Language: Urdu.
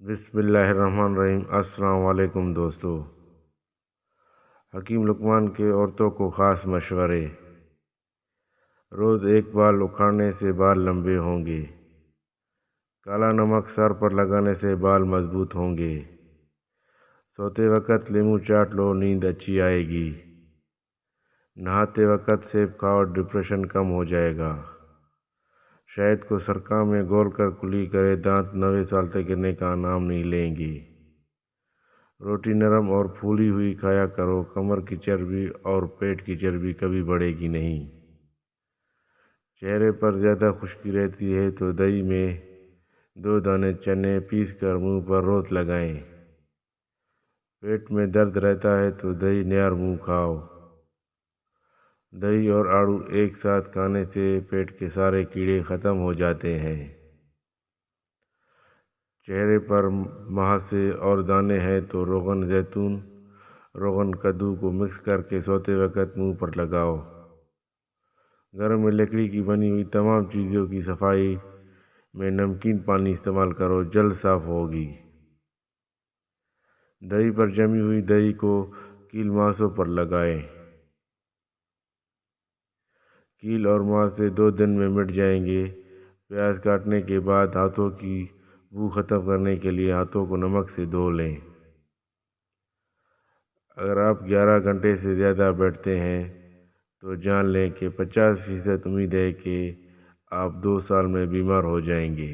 بسم اللہ الرحمن الرحیم۔ السلام علیکم دوستو۔ حکیم لقمان کے عورتوں کو خاص مشورے۔ روز ایک بال اکھاڑنے سے بال لمبے ہوں گے۔ کالا نمک سر پر لگانے سے بال مضبوط ہوں گے۔ سوتے وقت لیمو چاٹ لو، نیند اچھی آئے گی۔ نہاتے وقت سیب کھاؤ، ڈپریشن کم ہو جائے گا۔ شہد کو سرکہ میں گھول کر کلی کرے، دانت 90 سال تک گرنے کا نام نہیں لیں گے۔ روٹی نرم اور پھولی ہوئی کھایا کرو، کمر کی چربی اور پیٹ کی چربی کبھی بڑھے گی نہیں۔ چہرے پر زیادہ خشکی رہتی ہے تو دہی میں 2 دانے چنے پیس کر منہ پر روز لگائیں۔ پیٹ میں درد رہتا ہے تو دہی نیار منہ کھاؤ۔ دہی اور آڑو ایک ساتھ کھانے سے پیٹ کے سارے کیڑے ختم ہو جاتے ہیں۔ چہرے پر مہاسے اور دانے ہیں تو روغن زیتون، روغن کدو کو مکس کر کے سوتے وقت منہ پر لگاؤ۔ گھر میں لکڑی کی بنی ہوئی تمام چیزوں کی صفائی میں نمکین پانی استعمال کرو، جلد صاف ہوگی۔ دہی پر جمی ہوئی دہی کو کیل ماسوں پر لگائیں۔ کیل اور ماسے 2 دن میں مٹ جائیں گے۔ پیاز کاٹنے کے بعد ہاتھوں کی بو ختم کرنے کے لیے ہاتھوں کو نمک سے دھو لیں۔ اگر آپ 11 گھنٹے سے زیادہ بیٹھتے ہیں تو جان لیں کہ 50% امید ہے کہ آپ 2 سال میں بیمار ہو جائیں گے۔